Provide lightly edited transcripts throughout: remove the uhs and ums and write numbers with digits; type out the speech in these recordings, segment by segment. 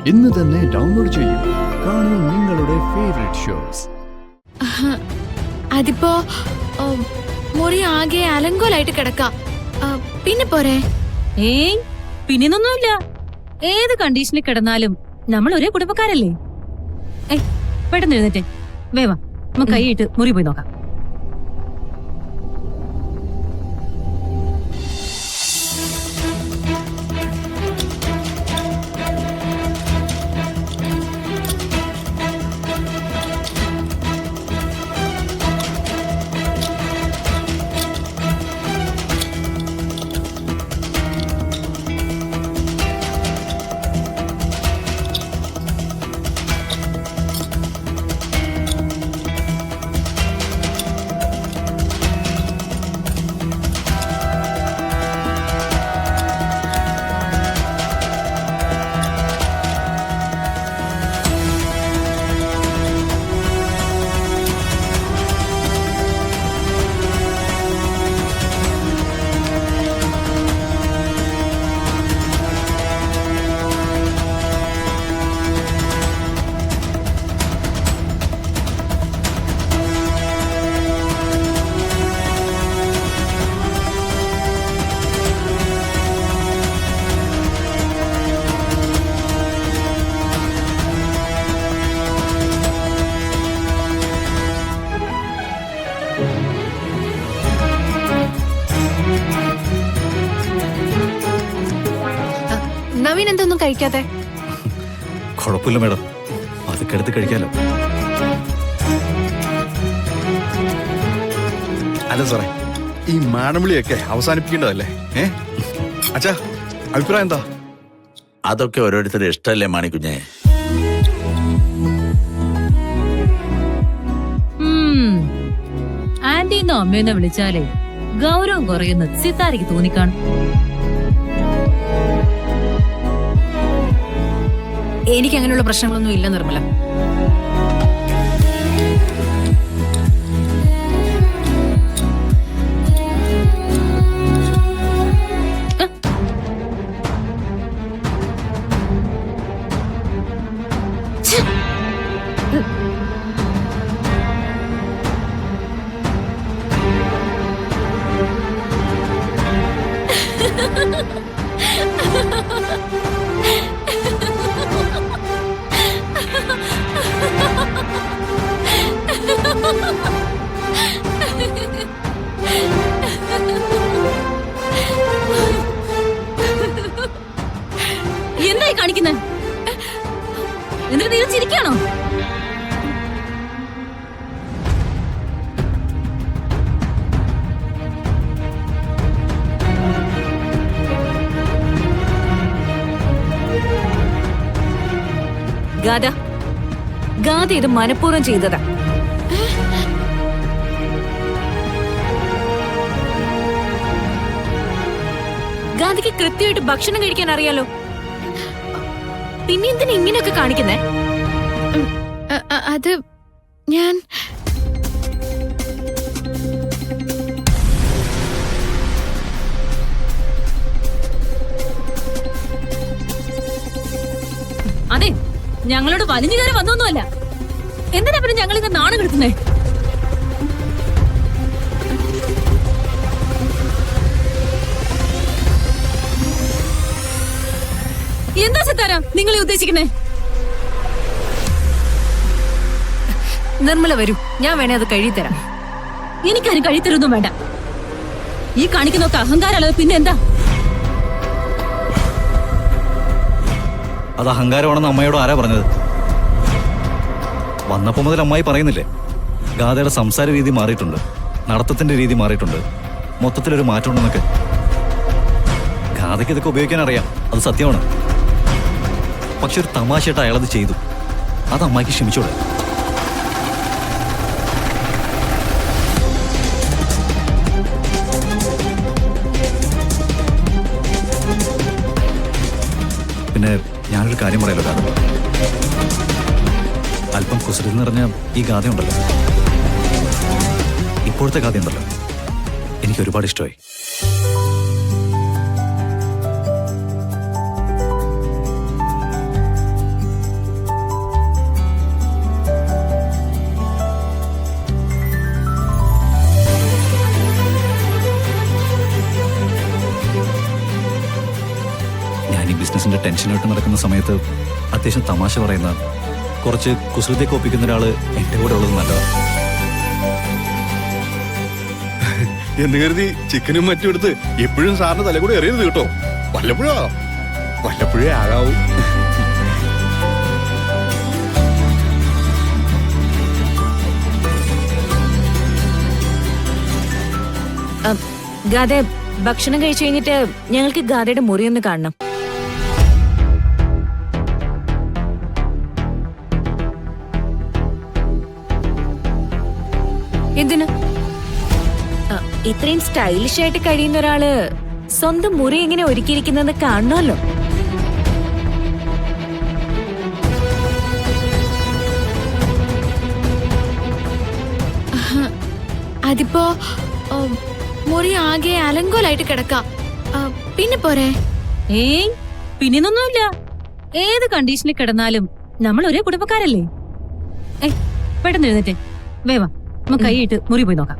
ഇന്ന് തന്നെ ഡൗൺലോഡ് ചെയ്യൂ. കാണൂ നിങ്ങളുടെ ഫേവറേറ്റ് ഷോസ്. അതിപ്പോ മുറി ആകെ അലങ്കോലായിട്ട് കിടക്കാം. പിന്നെ പോരെ? ഏയ് പിന്നൊന്നുമില്ല. ഏത് കണ്ടീഷനിൽ കിടന്നാലും നമ്മൾ ഒരേ കുടുംബക്കാരല്ലേ. പെട്ടെന്ന് എഴുന്നേറ്റേ, വേവാ നമുക്ക് കൈയിട്ട് മുറി പോയി നോക്കാം. നവീൻ എന്തൊന്നും കഴിക്കാതെ? കുഴപ്പമില്ല മേഡം, അതൊക്കെ എടുത്ത് കഴിക്കാലോ. അല്ല സാറേ, ഈ മാടമ്പിളിയൊക്കെ അവസാനിപ്പിക്കേണ്ടതല്ലേ? അച്ഛാ, അഭിപ്രായം എന്താ? അതൊക്കെ ഓരോരുത്തരുടെ ഇഷ്ടമല്ലേ മാണിക്കുഞ്ഞെ. ആന്റിന്നോ അമ്മയെന്നോ വിളിച്ചാലേ ഗൗരവം കുറയുന്ന സിത്താരയ്ക്ക് തോന്നിക്കാണും. എനിക്ക് അങ്ങനെയുള്ള പ്രശ്നങ്ങളൊന്നും ഇല്ല നിർമ്മല. എന്തായി കാണിക്കുന്നേ? എന്നിട്ട് നീ ചിരിക്കാണോ? ഗാഥ ഇത് മനഃപൂർവ്വം ചെയ്തതാ. ഗാന്ധിക്ക് കൃത്യമായിട്ട് ഭക്ഷണം കഴിക്കാൻ അറിയാലോ. പിന്നെ എന്തിനാ ഇങ്ങനെയൊക്കെ കാണിക്കുന്നേ? അത് ഞാൻ അതെ, ഞങ്ങളോട് വലിഞ്ഞു കയറി വന്നൊന്നുമല്ല. എന്തിനാ പിന്നെ ഞങ്ങളിത് നാണം കെടുത്തുന്നേ? എന്താ സിത്താര നിങ്ങളെ ഉദ്ദേശിക്കുന്നേ? നിർമ്മല വരൂ, ഞാൻ വേണേ അത് കഴിത്തരാം. എനിക്കാരും കഴിത്തരൊന്നും വേണ്ട. ഈ കാണിക്കുന്നൊക്കെ അഹങ്കാരമല്ലാതെ പിന്നെ എന്താ? അത് അഹങ്കാരമാണെന്ന് അമ്മയോട് ആരാ പറഞ്ഞത്? വന്നപ്പോ മുതൽ അമ്മായി പറയുന്നില്ലേ, ഗാഥയുടെ സംസാര രീതി മാറിയിട്ടുണ്ട്, നടത്തത്തിന്റെ രീതി മാറിയിട്ടുണ്ട്, മൊത്തത്തിലൊരു മാറ്റമുണ്ടെന്നൊക്കെ. ഗാഥയ്ക്ക് ഇതൊക്കെ ഉപയോഗിക്കാൻ അറിയാം, അത് സത്യമാണ്. പക്ഷെ ഒരു തമാശയായിട്ട് അയാളത് ചെയ്തു. അത് അമ്മായിക്ക് ക്ഷമിച്ചൂടെ? പിന്നെ ഞാനൊരു കാര്യം പറയാലോ ഗാഥ. അല്പം കുസൃതി നിറഞ്ഞ ഈ ഗാഥയുണ്ടല്ലോ, ഇപ്പോഴത്തെ ഗാഥയുണ്ടല്ലോ, എനിക്ക് ഒരുപാട് ഇഷ്ടമായി. ടെൻഷനായിട്ട് നടക്കുന്ന സമയത്ത് അത്യാവശ്യം തമാശ പറയുന്ന കുറച്ച് കുസൃതിയൊക്കെ ഒപ്പിക്കുന്ന ഒരാള് എൻ്റെ കൂടെ ഉള്ളത് നല്ലതാണ്. എന്ന് കരുതി ചിക്കനും മറ്റും എടുത്ത് എപ്പോഴും സാറിന് തല കൂടെ എറിയരുത് കേട്ടോ. വല്ലപ്പോഴേ ആകാവൂ. ഗാദെ, ഭക്ഷണം കഴിച്ചു കഴിഞ്ഞിട്ട് ഞങ്ങൾക്ക് ഗാദയുടെ മുറി ഒന്ന് കാണണം. എന്തിനു? ഇത്രയും സ്റ്റൈലിഷ് ആയിട്ട് കഴിയുന്ന ഒരാള് സ്വന്തം മുറി എങ്ങനെ ഒരുക്കിയിരിക്കുന്നത് കാണണമല്ലോ. അതിപ്പോ മുറി ആകെ അലങ്കോലായിട്ട് കിടക്കാം. പിന്നെ പോരെ? ഏയ് പിന്നെയൊന്നുമില്ല. ഏത് കണ്ടീഷനിൽ കിടന്നാലും നമ്മൾ ഒരേ കുടുംബക്കാരല്ലേ. പെട്ടെന്ന് എഴുന്നേറ്റേ, വേവാ നമുക്ക് കൈയിട്ട് മുറി പോയി നോക്കാം.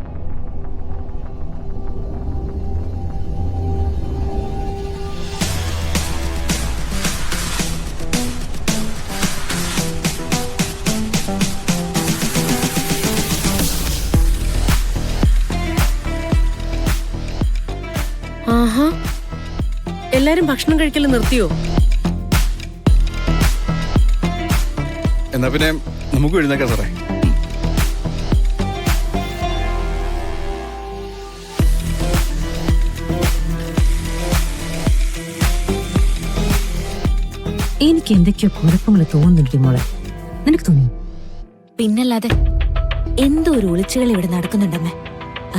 ആഹാ, എല്ലാരും ഭക്ഷണം കഴിക്കൽ നിർത്തിയോ? എന്നാ പിന്നെ നമുക്ക് എഴുന്നേക്കാം സാറേ. എനിക്ക് എന്തൊക്കെയോ കുഴപ്പങ്ങൾ തോന്നുന്നുണ്ട് മോളെ. നിനക്ക് തോന്നിയോ? പിന്നല്ലാതെ എന്തോ ഒരു ഒളിച്ചുകൾ ഇവിടെ നടക്കുന്നുണ്ടമ്മേ.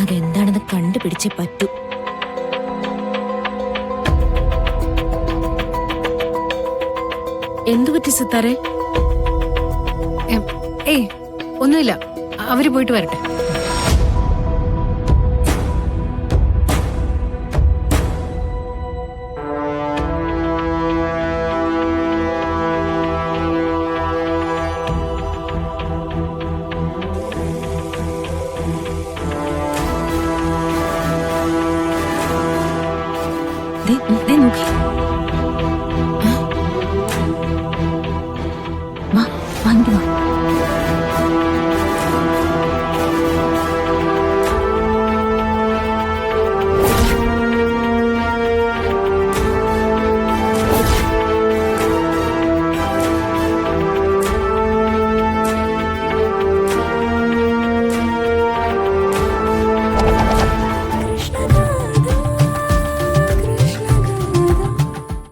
അതെന്താണെന്ന് കണ്ടുപിടിച്ചേ പറ്റൂ. എന്തു പറ്റി സിത്താരെ? ഏയ് ഒന്നുമില്ല, അവര് പോയിട്ട് വരട്ടെ.